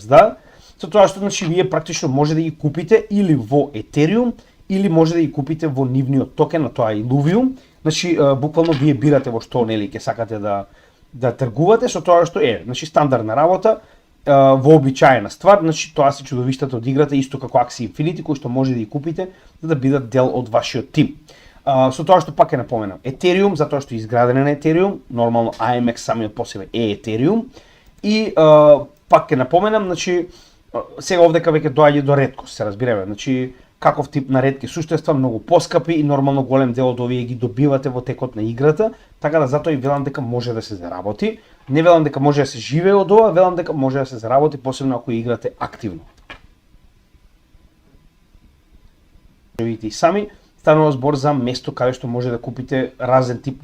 да. Со тоа што значи вие практично може да ги купите или во Ethereum или може да ги купите во нивниот токен на тоа Illuvium. Значи буквално вие бирате во што нели ќе сакате да тргувате со тоа што е, значи стандардна работа, вообичаена ствар, значи тоа се чудовиштата од играта исто како Axie Infinity кои што може да ги купите за да бидат дел од вашиот тим. Со тоа што пак ќе напоменам, Ethereum, затоа што е изграден на Ethereum, нормално AMX самиот по себе е Ethereum, и пак ќе напоменам, значи, сега овдека веќе доаѓа до реткост, се разбираме, значи, каков тип на ретки суштества, многу поскапи и нормално голем дел од овие ги добивате во текот на играта, така да затоа и велам дека може да се заработи. Не велам дека може да се живее од ова, велам дека може да се заработи, посебно ако играте активно. Видите и сами, станува збор за место каде што може да купите разен тип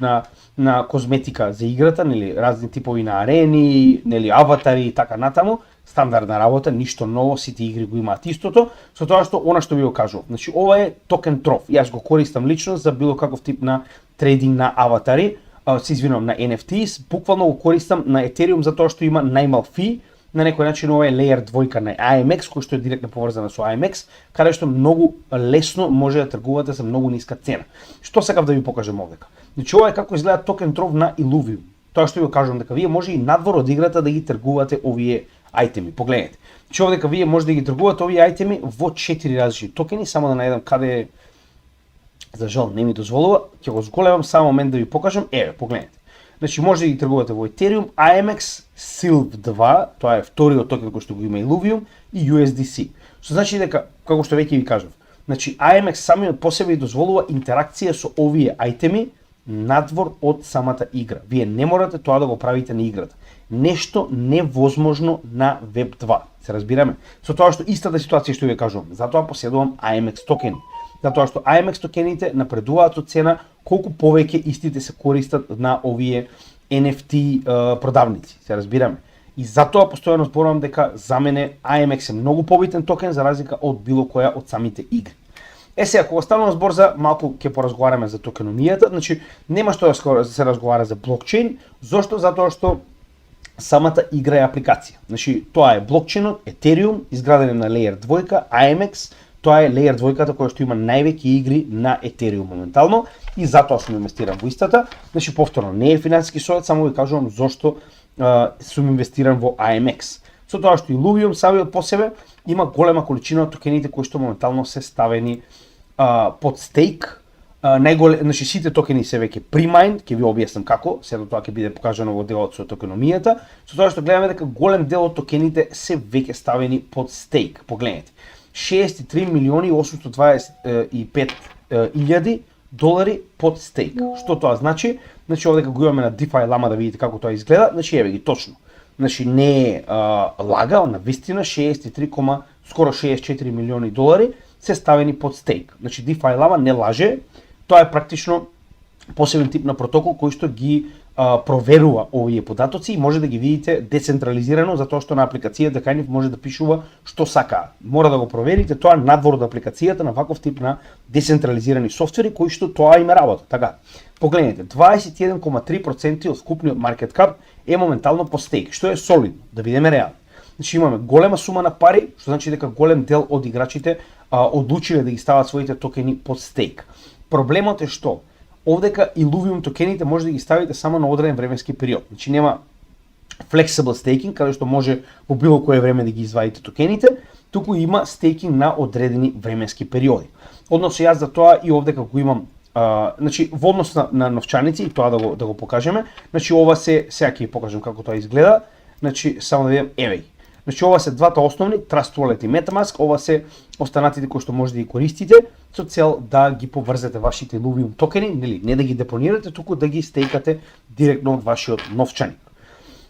на козметика за играта, нели, разни типови на арени, нели, аватари и така натаму. Стандардна работа, ништо ново, сите игри го имаат истото, со тоа што она што ви го кажував. Значи ова е токен троф. Јас го користам лично за било каков тип на трейдинг на аватари, се извинувам, на NFTs, буквално го користам на Ethereum затоа што има најмал фи. На некој начин ова е layer 2 на AMX, кој што е директно поврзана со AMX, каде што многу лесно може да тргувате за многу ниска цена. Што сакав да ви покажам овдека? Значи ова е како изгледа токен троф на Illuvium. Тоа што ви го кажувам дека вие може и надвор од играта да ги тргувате овие ајтеми. Погледнете. Значи овдека вие може да ги тргувате овие ајтеми во 4 различни токени, само да најдам каде е. За жал не ми дозволува, ќе го зголемам само момент да ви покажам. Еве, погледнете. Значи може да ги тргувате во Ethereum, AMX, SILV2, тоа е вториот токен кој што го има Illuvium, и USDC. Што значи дека, како што веќе ви кажав, значи AMX самиот по себе дозволува интеракција со овие ајтеми надвор од самата игра. Вие не морате тоа да го правите на играта. Нешто невозможно на Web 2. Се разбираме? Со тоа што истата ситуација што ви кажувам. Затоа поседувам AMX токени. Затоа што AMX токените напредуваат од цена колку повеќе истите се користат на овие NFT продавници. Се разбираме? И затоа постојано зборувам дека за мене AMX е многу побитен токен за разлика од било која од самите игри. Сега, кога станува збор за, малку ќе поразговараме за токеномијата, значи нема што да се разговара за блокчейн, зошто? Затоа што самата игра е апликација. Значи, тоа е блокчейнот, Ethereum, изграден на Layer 2, AMX, тоа е Layer 2 која што има највеќе игри на Ethereum моментално и затоа сум инвестиран во истата. Значи, повторно, не е финансиски совет, само ви кажувам зошто сум инвестиран во AMX. Со тоа што Illuvium самиот по себе има голема количина од токените кои што моментално се ставени под стейк. Значи сите токени се веќе pre-mined, ќе ви објаснам како, сега тоа ќе биде покажано во делот со токеномијата, со тоа што гледаме дека голем дел од токените се веќе ставени под стейк. Погледнете, 63 милиони 825 илјади долари под стейк. Што тоа значи? Значи овдека го имаме на DeFi Lama да видите како тоа изгледа, значи еве ги точно. Значи не е лага, на вистина 63, скоро 64 милиони долари се ставени под стейк. Значи DeFi Lama не лаже, тоа е практично посебен тип на протокол кој што ги проверува овие податоци и може да ги видите децентрализирано затоа што на апликацијата кај нив може да пишува што сака. Мора да го проверите тоа надвор од апликацијата на ваков тип на децентрализирани софтвери кои што тоа има работа. Така, погледнете, 21,3% од вкупниот market cap е моментално по стейк, што е солидно, да видиме реално. Значи имаме голема сума на пари, што значи дека голем дел од играчите одлучиле да ги стават своите токени под стейк. Проблемот е што овдека Illuvium токените може да ги ставите само на одреден временски период. Значи нема flexible staking, каде што може во било кое време да ги извадите токените, туку има стейкинг на одредени временски периоди. Односно јас за тоа и овдека го имам значи во однос на новчаници и тоа да го покажеме. Значи ова сега ќе ви покажам како тоа изгледа. Значи само да видам, еве. Значи ова се двата основни, Trust Wallet и MetaMask, ова се останатите кои што може да ги користите со цел да ги поврзете вашите Illuvium токени, нели, не да ги депонирате, туку да ги стейкате директно од вашиот новчаник.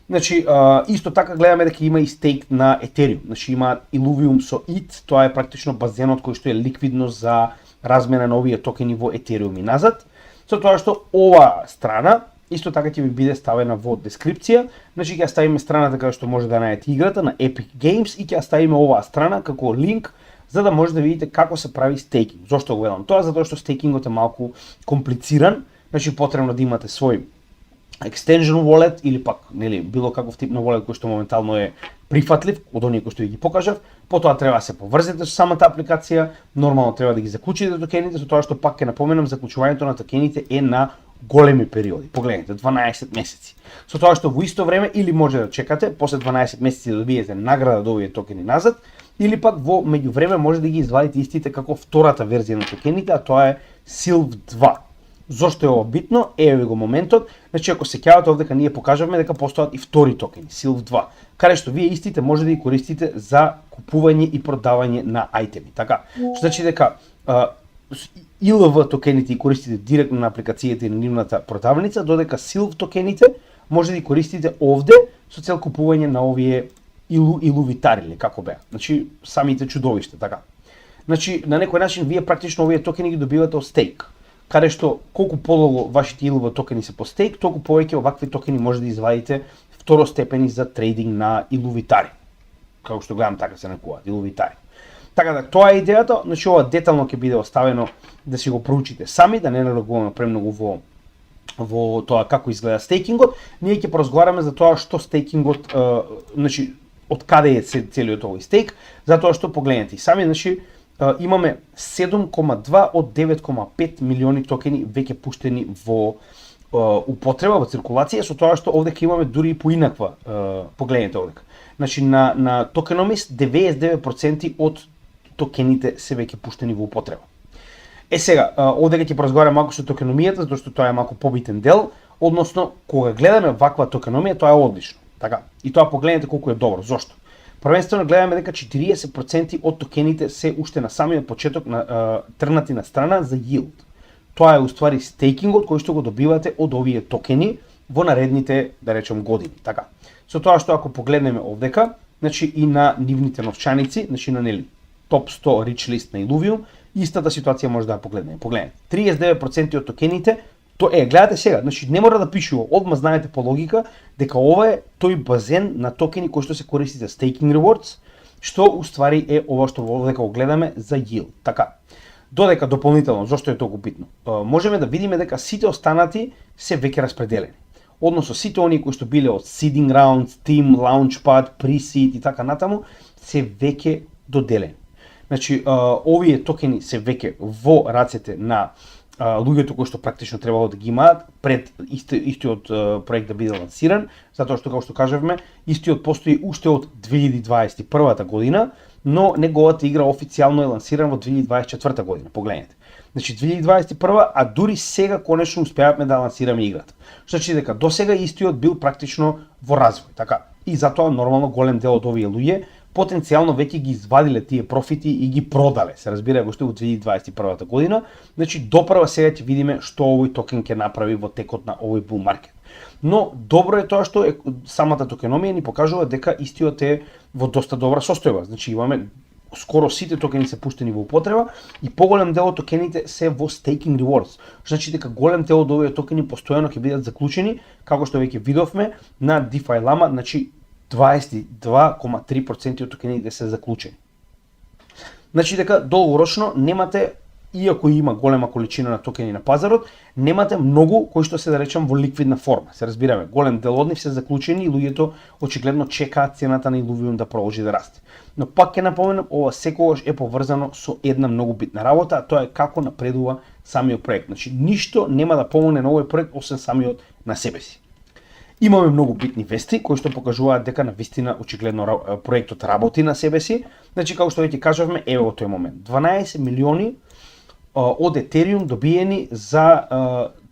Значи исто така гледаме дека има и стейк на Ethereum. Значи има Illuvium со ETH, тоа е практично базенот кој што е ликвидно за размена на овие токени во Ethereum и назад. Со тоа што ова страна исто така ќе ви биде ставена во дескрипција, значи ќе ја ставиме страната каде што може да најдете играта на Epic Games и ќе ја ставиме оваа страна како линк за да може да видите како се прави стейкинг. Зошто го велам тоа? Затоа што стейкингот е малку комплициран, значи потребно да имате свој extension wallet или пак нели било каков тип на wallet кој што моментално е прифатлив од оние кои што ги покажав. Потоа треба да се поврзете со самата апликација, нормално треба да ги заклучите токените, со тоа што пак ќе напоменам заклучувањето на токените е на големи периоди. Погледнете, 12 месеци. Со тоа што во исто време или може да чекате после 12 месеци да добиете награда од овие токени назад, или пак во меѓувреме може да ги извадите истите како втората верзија на токените, а тоа е SILV 2. Зошто е ова битно? Еве го моментот. Значи ако се сеќавате овдека ние покажавме дека постојат и втори токени, Sylph 2, каде што вие истите може да ги користите за купување и продавање на ајтеми. Така, што значи дека ILV токените ги користите директно на апликацијата и на нивната продавница, додека Sylph токените може да ги користите овде со цел купување на овие илувитари или како беа. Значи самите чудовишта, така. Значи на некој начин вие практично овие токени ги добивате од стейк, каде што колку подолго вашите ILV токени се по стейк, толку повеќе овакви токени може да извадите второстепени за трейдинг на илувитари. Како што гледам така се нарекуваат илувитари. Така да тоа е идејата, значи ова детално ќе биде оставено да си го проучите сами, да не навлегуваме премногу во тоа како изгледа стейкингот. Ние ќе поразговараме за тоа што стейкингот, значи од каде е целиот овој стейк, затоа што погледнете и сами, значи имаме 7,2 од 9,5 милиони токени веќе пуштени во употреба, во циркулација, со тоа што овде имаме дури и поинаква, погледнете овде. Значи на Tokenomics 99% од токените се веќе пуштени во употреба. Сега, овде ќе поразговараме малку со токеномијата, затоа што тоа е малку побитен дел, односно кога гледаме ваква токеномија, тоа е одлично. Така, и тоа погледнете колку е добро. Зошто? Првенствено гледаме дека 40% од токените се уште на самиот почеток на тргнати на страна за yield. Тоа е уствари стейкингот кој што го добивате од овие токени во наредните, да речем, години. Така. Со тоа што ако погледнеме овдека, значи и на нивните новчаници, значи на нели топ 100 rich list на Illuvium, истата ситуација може да ја погледнеме. Погледнете, 39% од токените, гледате сега, значи не мора да пишува, одма знаете по логика дека ова е тој базен на токени кои што се користите staking rewards, што уствари е ова што овдека го гледаме за yield. Така. Додека дополнително, зошто е толку битно? Можеме да видиме дека сите останати се веќе распределени. Односно сите оние кои што биле од seeding rounds, team, launchpad, pre-seed и така натаму, се веќе доделени. Значи, овие токени се веќе во рацете на луѓето кои што практично требало да ги имаат пред истиот проект да биде лансиран, затоа што како што кажавме, истиот постои уште од 2021 година, но неговата игра официјално е лансирана во 2024 година. Погледнете. Значи 2021, а дури сега конечно успеавме да лансираме играта. Што значи дека досега истиот бил практично во развој, така. И затоа нормално голем дел од овие луѓе потенцијално веќе ги извадиле тие профити и ги продале. Се разбира го што во 2021 година. Значи допрва сега ќе видиме што овој токен ќе направи во текот на овој bull market. Но добро е тоа што самата токеномија ни покажува дека истиот е во доста добра состојба. Значи имаме скоро сите токени се пуштени во употреба и поголем дел од токените се во staking rewards. Значи дека голем дел од овие токени постојано ќе бидат заклучени, како што веќе видовме на DeFi Lama, значи 22,3% од токените се заклучени. Значи дека долгорочно немате, иако има голема количина на токени на пазарот, немате многу кои што се да речам во ликвидна форма. Се разбираме, голем дел од нив се заклучени и луѓето очигледно чекаат цената на Illuvium да продолжи да расте. Но пак ќе напоменам, ова секогаш е поврзано со една многу битна работа, а тоа е како напредува самиот проект. Значи ништо нема да помогне на овој проект освен самиот на себе си. Имаме многу битни вести кои што покажуваат дека навистина очигледно проектот работи на себе си. Значи како што веќе кажавме, еве во тој момент 12 милиони од Ethereum добиени за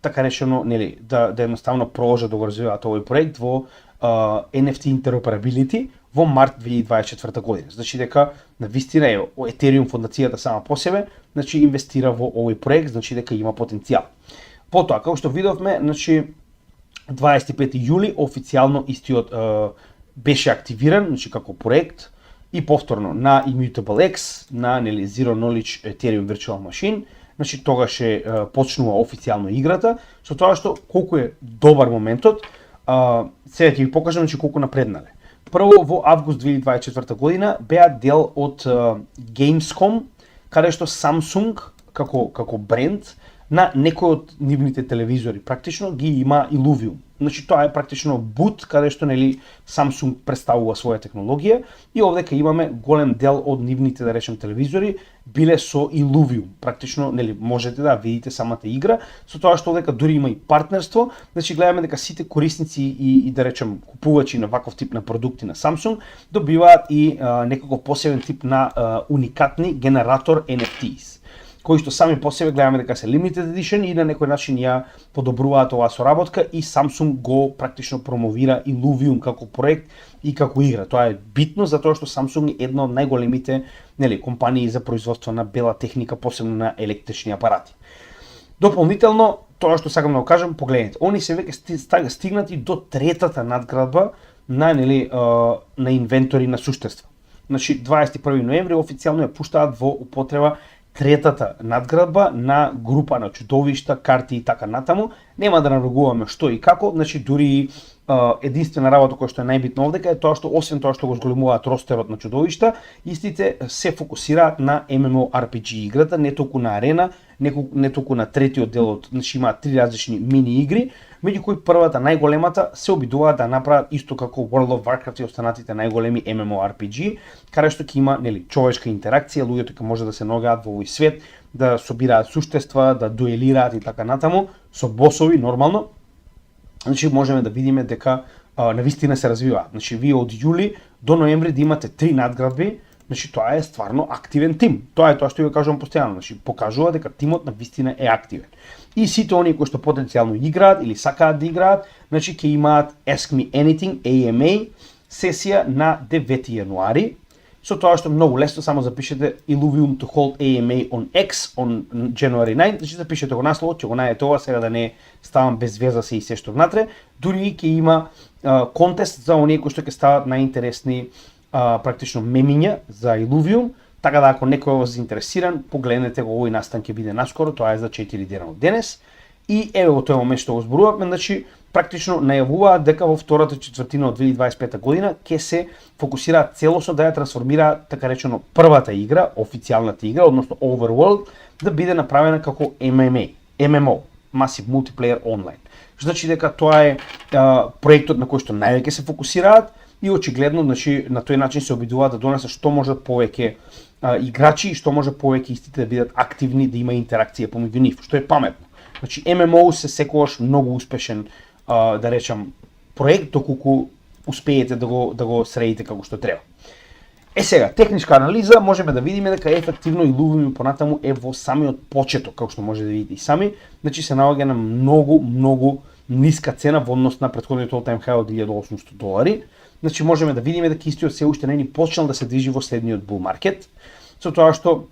така речено, нели, да едноставно продолжат да го развиваат овој проект во NFT interoperability во март 2024 година. Значи дека навистина е Ethereum фондацијата сама по себе, значи инвестира во овој проект, значи дека има потенцијал. Потоа како што видовме, значи 25 јули официјално истиот беше активиран, значи како проект и повторно на Immutable X, на нели Zero Knowledge Ethereum Virtual Machine, значи тогаш почнува официјално играта, со тоа што колку е добар моментот, сега ќе ви покажам значи колку напреднале. Прво во август 2024 година беа дел од Gamescom, каде што Samsung како бренд на некој од нивните телевизори практично ги има Illuvium. Значи тоа е практично бут каде што нели Samsung представува своја технологија и овдека имаме голем дел од нивните да речем телевизори биле со Illuvium. Практично нели можете да видите самата игра, со тоа што овдека дури има и партнерство, значи гледаме дека сите корисници и да речем купувачи на ваков тип на продукти на Samsung добиваат и некако посебен тип на уникатни генератор NFTs. кои што сами по себе гледаме дека се limited edition и на некој начин ја подобруваат оваа соработка и Samsung го практично промовира Illuvium како проект и како игра. Тоа е битно затоа што Samsung е една од најголемите, компании за производство на бела техника, посебно на електрични апарати. Дополнително, тоа што сакам да го кажам, погледнете, они се веќе стигнати до третата надградба на на инвентори на суштества. Значи 21 ноември официјално ја пуштаат во употреба третата надградба на група на чудовишта, карти и така натаму. Нема да наврегуваме што и како, значи дури единствена работа која што е најбитна овдека е тоа што освен тоа што го зголемуваат ростерот на чудовишта, истите се фокусираат на MMORPG играта, не толку на арена, не толку на третиот дел, значи имаат 3 различни мини игри, меѓу кои првата најголемата се обидуваат да направат исто како World of Warcraft и останатите најголеми MMORPG, каде што ќе има човечка интеракција, луѓето ќе може да се ногаат во овој свет, да собираат суштества, да дуелираат и така натаму со босови нормално. Значи можеме да видиме дека навистина се развиваат. Значи вие од јули до ноември да имате 3 надградби, значи тоа е стварно активен тим. Тоа е тоа што ја кажувам постојано, значи покажува дека тимот навистина е активен. И сите оние кои што потенцијално играат или сакаат да играат, значи ќе имаат Ask Me Anything AMA сесија на 9 јануари. Со тоа што многу лесно само запишете Illuvium to hold AMA on X on January 9, значи запишете го насловот, ќе го најдете ова, сега да не ставам без веза се и се што внатре. Дури ќе има контест за оние кои што ќе стават најинтересни практично мемиња за Illuvium, така да ако некој вас заинтересиран, погледнете го, овој настан ќе биде наскоро, тоа е за 4 дена од денес. И еве во тој момент што го зборувавме, значи практично најавуваат дека во втората четвртина од 2025 година ќе се фокусираат целосно да ја трансформираат така речено првата игра, официјалната игра, односно Overworld, да биде направена како MMO, Massive Multiplayer Online. Значи дека тоа е проектот на кој што највеќе се фокусираат и очигледно, значи на тој начин се обидуваат да донесат што може повеќе играчи и што може повеќе истите да бидат активни, да има интеракција помеѓу нив, што е паметно. Значи MMO се секогаш многу успешен, да речам, проект доколку успеете да го средите како што треба. Сега, техничка анализа, можеме да видиме дека ефективно Illuvium понатаму е во самиот почеток, како што може да видите и сами, значи се наоѓа на многу ниска цена во однос на претходниот all-time high од $1,800. Значи можеме да видиме дека истиот се уште не ни почнал да се движи во следниот bull market, со тоа што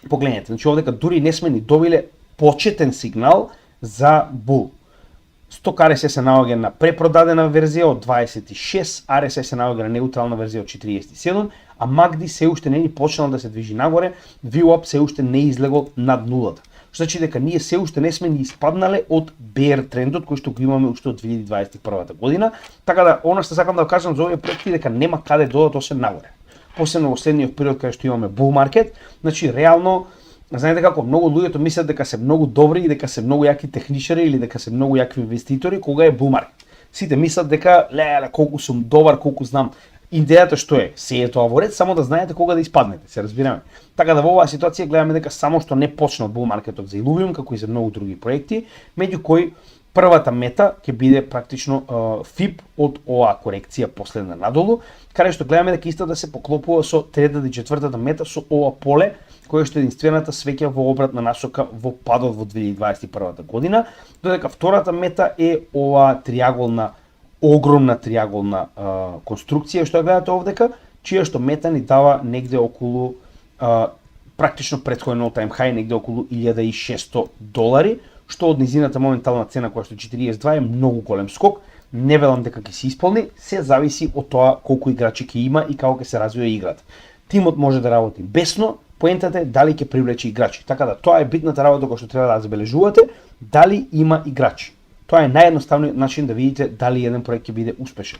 погледнете, значи овдека дури не сме ни добиле почетен сигнал за bull. Stock RSI се наоѓа на препродадена верзија од 26, RSI се наоѓа на неутрална верзија од 47, а MACD се уште не ни почнал да се движи нагоре, VWAP се уште не излегол над нулата. Што значи дека ние се уште не сме ни испаднале од bear трендот кој што го имаме уште од 2021 година, така да она што сакам да кажам за овие проекти дека нема каде додат освен нагоре. Посебно во следниот период каде што имаме bull market, значи реално знаете како многу луѓето мислат дека се многу добри и дека се многу јаки техничари или дека се многу јаки инвеститори кога е bull market. Сите мислат дека леле колку сум добар, колку знам. Идејата што е, се е тоа во ред, само да знаете кога да испаднете, се разбираме. Така да во оваа ситуација гледаме дека само што не почна bull marketот за Illuvium, како и за многу други проекти, меѓу кои првата мета ќе биде практично FIB од оваа корекција последна надолу, каде што гледаме дека исто да се поклопува со третата и четвртата мета со ова поле, која што единствената свеќа во обратна насока во падот во 2021 година, додека втората мета е ова огромна триаголна конструкција што ја гледате овдека, чија што мета ни дава негде околу практично претходен all-time high негде околу $1,600, што од низината моментална цена која што 42 е многу голем скок. Не велам дека ќе се исполни, се зависи од тоа колку играчи ќе има и како ќе се развива играта. Тимот може да работи бесно, поентата е дали ќе привлече играчи. Така да тоа е битната работа која што треба да забележувате, дали има играчи. Тоа е наједноставниот начин да видите дали еден проект ќе биде успешен.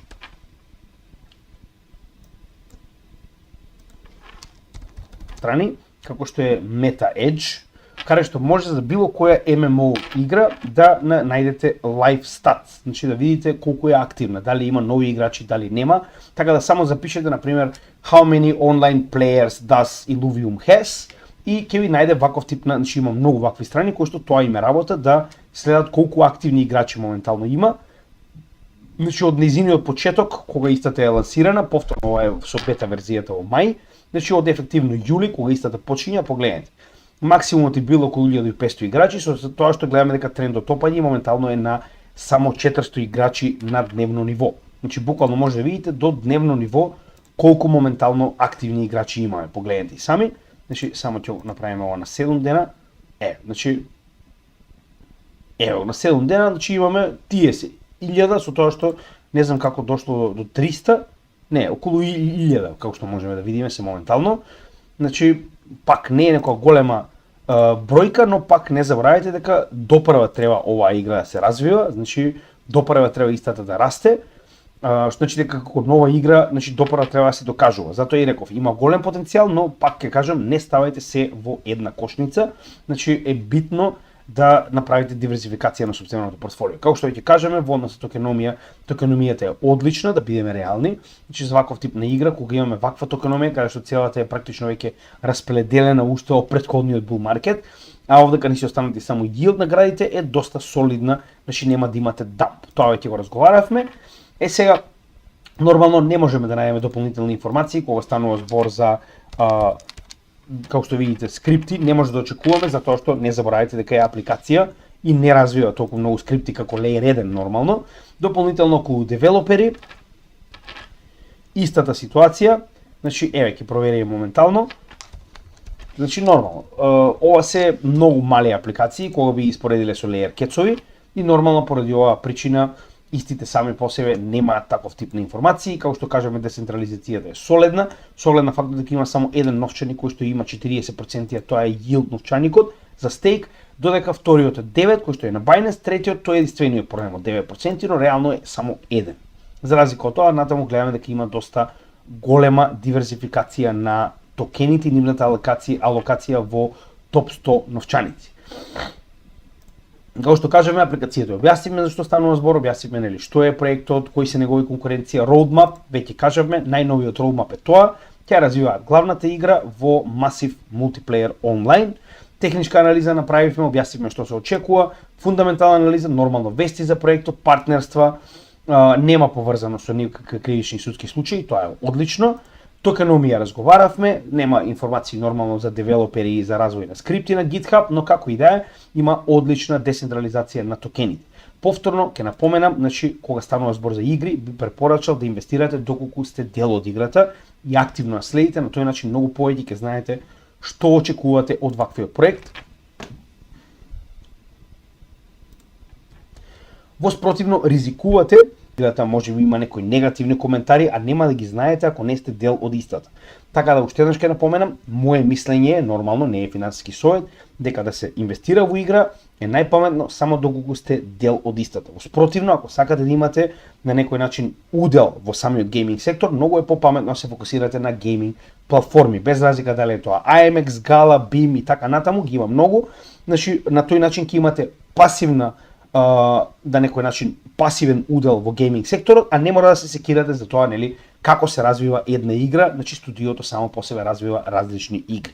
Страни, како што е Meta Edge, каде што може за било која MMO игра да најдете live stats, значи да видите колку е активна, дали има нови играчи, дали нема, така да само запишете на пример how many online players does Illuvium has и ќе ви најде ваков тип на, значи има многу вакви страни кои што тоа им е работа да следат колку активни играчи моментално има. Значи од низиниот почеток кога истата е лансирана, повторно ова е со бета верзијата во мај, значи од ефективно јули кога истата почиња, погледнете. Максимумот е било околу 1500 играчи, со тоа што гледаме дека трендот опаѓа и моментално е на само 400 играчи на дневно ниво. Значи буквално може да видите до дневно ниво колку моментално активни играчи имаме. Погледнете и сами. Значи само ќе го направиме ова на 7 дена. Значи на 7 дена значи имаме 30.000 со тоа што не знам како дошло до 300. Не, околу 1000, како што можеме да видиме се моментално. Значи пак не е некоја голема бројка, но пак не забравяйте дека допрва треба оваа игра да се развива, значи допрва треба истата да расте, што значи дека како нова игра, значи допрва треба да се докажува. Затоа и реков, има голем потенцијал, но пак ќе кажам, не ставајте се во една кошница, значи е битно да направите диверзификација на сопственото портфолио. Како што ќе кажеме, во однос со токеномијата е одлична, да бидеме реални. Значи за ваков тип на игра, кога имаме ваква токеномија, каде што целата е практично веќе распределена уште од претходниот bull market, а овде кога ни се останати само yield наградите е доста солидна, значи нема да имате дамп. Тоа веќе го разговаравме. Сега нормално не можеме да најдеме дополнителни информации кога станува збор за како што видите, скрипти не може да очекуваме, затоа што не заборавајте дека е апликација и не развива толку многу скрипти како Layer 1 нормално. Дополнително околу девелопери, истата ситуација, значи еве ќе провериме моментално. Значи нормално, ова се многу мали апликации кога би испоредиле со Layer Cats-ови и нормално поради оваа причина истите сами по себе немаат таков тип на информации, како што кажеме децентрализацијата е солидна, со оглед на фактот дека има само еден новчаник кој што има 40%, тоа е yield новчаникот за стейк, додека вториот е 9 кој што е на Binance, третиот тој е единствениот проблем од 9%, но реално е само еден. За разлика од тоа, натаму гледаме дека има доста голема диверзификација на токените и нивната алокација во топ 100 новчаници. Како што кажеме, апликацијата објаснивме зашто станува збор, објаснивме нели што е проектот, кои се негови конкуренција, roadmap, веќе кажавме, најновиот roadmap е тоа, ќе развиваат главната игра во Massive Multiplayer Online. Техничка анализа направивме, објаснивме што се очекува, фундаментална анализа, нормално вести за проектот, партнерства, нема поврзано со никакви кривични судски случаи, тоа е одлично. Токеномија разговаравме, нема информации нормално за девелопери и за развој на скрипти на GitHub, но како и да е, има одлична децентрализација на токените. Повторно ќе напоменам, значи кога станува збор за игри, би препорачал да инвестирате доколку сте дел од играта и активно ја следите, на тој начин многу повеќе ќе знаете што очекувате од ваквиот проект. Воспротивно ризикувате, играта може би има некои негативни коментари, а нема да ги знаете ако не сте дел од истата. Така да уште еднаш ќе напоменам, моје мислење е нормално, не е финансиски совет, дека да се инвестира во игра е најпаметно само доколку сте дел од истата. Воспротивно, ако сакате да имате на некој начин удел во самиот гейминг сектор, многу е попаметно да се фокусирате на гейминг платформи, без разлика дали е тоа IMX, Gala, Beam и така натаму, ги има многу. Значи на тој начин ќе имате пасивна да некој начин пасивен удел во гейминг секторот, а не мора да се секирате за тоа, нели, како се развива една игра, значи студиото само по себе развива различни игри.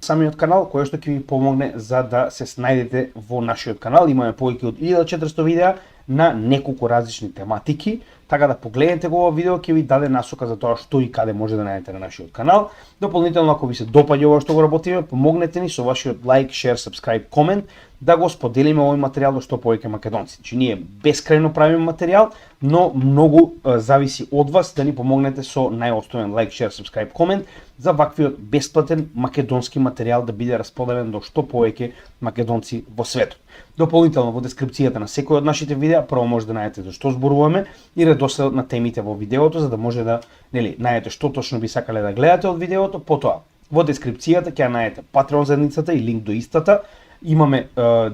Самиот канал кој што ќе ви помогне за да се снајдете во нашиот канал, имаме повеќе од 1400 видеа на неколку различни тематики, така да погледнете го ова видео, ќе ви даде насока за тоа што и каде може да најдете на нашиот канал. Дополнително, ако ви се допаѓа ова што го работиме, помогнете ни со вашиот лайк, шер, сабскрајб, комент, да го споделиме овој материјал до што повеќе македонци. Значи ние бескрајно правиме материјал, но многу зависи од вас да ни помогнете со најостоен лайк, шер, сабскрајб, комент за ваквиот бесплатен македонски материјал да биде расподелен до што повеќе македонци во светот. Дополнително во дескрипцијата на секој од нашите видеа прво може да најдете за што зборуваме и редослед на темите во видеото за да може да, нели, најдете што точно би сакале да гледате од видеото. Потоа во дескрипцијата ќе најдете Patreon заедницата и линк до истата. Имаме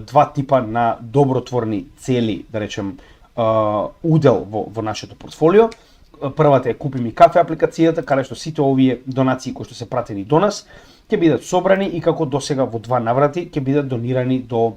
два типа на добротворни цели, да речем, удел во нашето портфолио. Првата е Купи ми кафе апликацијата, каде што сите овие донации кои што се пратени до нас ќе бидат собрани и како досега во два наврати ќе бидат донирани до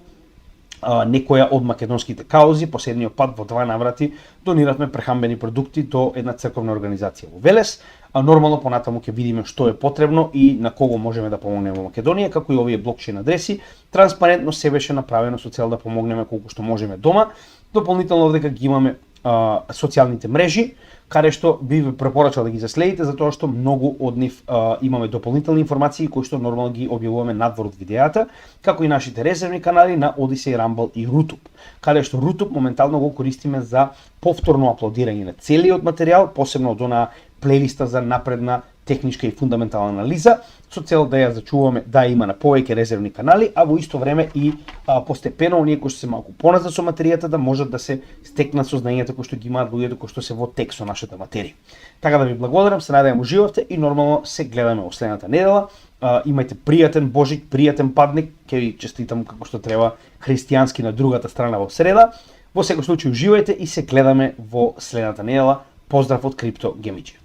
некоја од македонските каузи. Последниот пат во два наврати дониравме прехранбени продукти до една црковна организација во Велес. Нормално понатаму ќе видиме што е потребно и на кого можеме да помогнеме во Македонија, како и овие блокчейн адреси. Транспарентно се беше направено со цел да помогнеме колку што можеме дома. Дополнително овдека ги имаме социјалните мрежи, каде што би ве препорачал да ги заследите, затоа што многу од нив имаме дополнителни информации кои што нормално ги објавуваме надвор од видеата, како и нашите резервни канали на Odyssey, Rumble и Rutube, каде што Rutube моментално го користиме за повторно аплодирање на целиот материјал, посебно од она плейлиста за напредна техничка и фундаментална анализа, со цел да ја зачуваме да има на повеќе резервни канали, а во исто време и постепено оние кои што се малку поназад со материјата да можат да се стекнат со знаењата кои што ги имаат луѓето кои што се во тек со нашата материја. Така да ви благодарам, се надевам уживавте и нормално се гледаме во следната недела. Имајте пријатен Божик, пријатен падник, ќе ви честитам како што треба христијански на другата страна во среда. Во секој случај уживајте и се гледаме во следната недела. Поздрав од Крипто Гемиџи.